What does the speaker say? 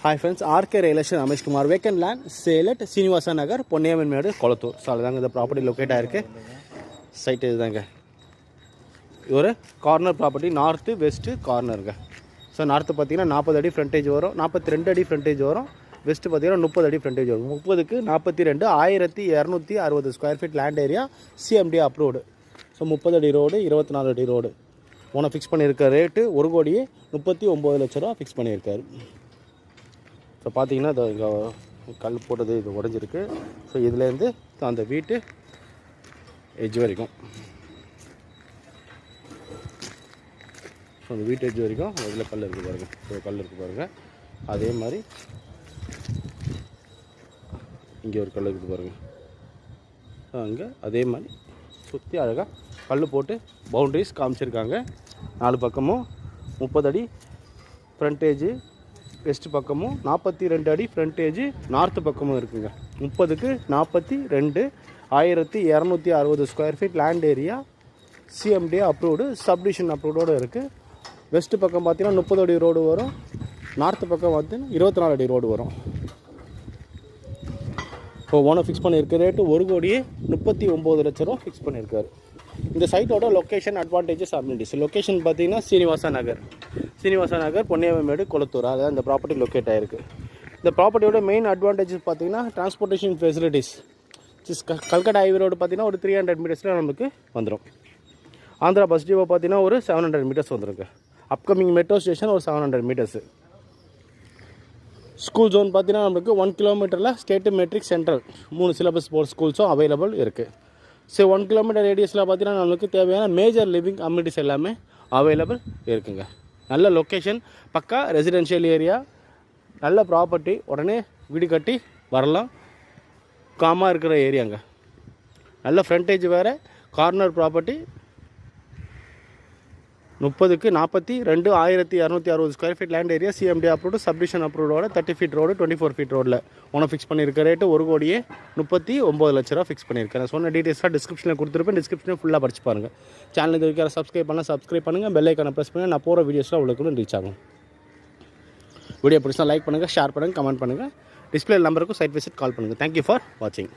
Hi friends, RK Relation Ramesh Kumar vacant land sale at Srinivasa Nagar, Ponniyaman Medu, Kolattur. So that's the property located here. Site is there. Your corner property north west corner. So north pathina 40 அடி frontage வரும், 42 அடி frontage வரும். West pathina 30 அடி frontage வரும். 30 க்கு 42 1260 square feet land area CMD approved. So 30 அடி road 24 அடி road. ஓன ஃபிக்ஸ் பண்ணியிருக்க ரேட்டு 1,39 லட்ச ரூபா ஃபிக்ஸ் பண்ணியிருக்காரு. ஸோ பார்த்தீங்கன்னா இது இங்கே கல் போட்டது இது உடஞ்சிருக்கு. ஸோ இதுலேருந்து அந்த வீட்டு எட்ஜ் வரைக்கும், ஸோ அந்த வீட்டு எட்ஜ் வரைக்கும் இதில் கல் இருக்குது பாருங்கள். ஸோ கல் இருக்குது பாருங்கள். அதே மாதிரி இங்கே ஒரு கல் இருக்குது பாருங்கள். அங்கே அதே மாதிரி சுற்றி அழகாக கல் போட்டு பவுண்ட்ரிஸ் காமிச்சிருக்காங்க. 4 பக்கமும் 30 அடி ஃப்ரண்டேஜு, வெஸ்ட் பக்கமும் 42 அடி ஃப்ரண்டேஜு, நார்த்து பக்கமும் இருக்குங்க. 30க்கு 42 1260 square feet land area CMD approved, subdivision அப்ரூவ்டோடு இருக்குது. வெஸ்ட்டு பக்கம் பார்த்தீங்கன்னா 30 அடி ரோடு வரும், நார்த்து பக்கம் பார்த்தீங்கன்னா 24 அடி ரோடு வரும். இப்போ ஓனர் ஃபிக்ஸ் பண்ணியிருக்க ரேட்டு 1,39 லட்ச ரூபா ஃபிக்ஸ் பண்ணியிருக்காரு. இந்த சைட்டோட லொக்கேஷன் அட்வான்டேஜஸ் அம்யூனிட்டிஸ். லொக்கேஷன் பார்த்தீங்கன்னா சீனிவாசா நகர் பொன்னியம்மேடு கொளத்தூர், அதாவது இந்த ப்ராப்பர்ட்டி லொக்கேட் ஆகிருக்கு. இந்த ப்ராப்பர்ட்டியோட மெயின் அட்வான்டேஜஸ் பார்த்தீங்கன்னா transportation facilities. Calcutta highway road பார்த்தீங்கன்னா ஒரு 300 மீட்டர்ஸில் நமக்கு வந்துடும். ஆந்திரா பஸ் டிப்போ பார்த்தீங்கன்னா ஒரு 700 மீட்டர்ஸ் வந்துருக்கு. அப்கமிங் மெட்ரோ ஸ்டேஷன் ஒரு 700 மீட்டர்ஸு. ஸ்கூல் ஜோன் பார்த்தீங்கன்னா நம்மளுக்கு 1 கிலோமீட்டரில் state matric central 3 syllabus board ஸ்கூல்ஸும் அவைலபிள் இருக்குது. ஸோ 1 கிலோமீட்டர் ரேடியஸில் பார்த்தீங்கன்னா நம்மளுக்கு தேவையான மேஜர் லிவிங் அம்யூனிட்டிஸ் எல்லாமே அவைலபிள் இருக்குங்க. நல்ல லொக்கேஷன், பக்கா ரெசிடென்ஷியல் ஏரியா, நல்ல ப்ராப்பர்ட்டி, உடனே வீடு கட்டி வரலாம். காமாக இருக்கிற ஏரியாங்க. நல்ல ஃப்ரண்டேஜ் வேறு, கார்னர் ப்ராப்பர்ட்டி. 30க்கு 42 1260 square feet land area CMD approved, subdivision அப்ரூவ்டோட 30 ஃபீட் ரோடு 24 ஃபீட் ரோடில் ஒன்று ஃபிக்ஸ் பண்ணியிருக்க ரேட்டு 1,39 லட்ச ரூபா ஃபிக்ஸ் பண்ணியிருக்கேன். சொன்ன டீட்டெயில்ஸ்லாம் டிஸ்கிரிப்ஷனில் கொடுத்துருப்பேன். டிஸ்கிரிப்ஷனில் ஃபுல்லாக படிச்சு பாருங்கள். சேனலுக்கு இருக்கிற சப்ஸ்கிரைப் பண்ணுங்கள். பெல் ஐக்கானை ப்ரெஸ் பண்ணுங்கள். நான் போகிற வீடியோஸ்லாம் உங்களுக்கு ரீச் ஆகும். வீடியோ பிடிச்சா லைக் பண்ணுங்கள், ஷேர் பண்ணுங்கள், கமெண்ட் பண்ணுங்கள். டிஸ்பிளே நம்பருக்கும் சைட் விசிட் கால் பண்ணுங்கள். தேங்க்யூ ஃபார் வாட்சிங்.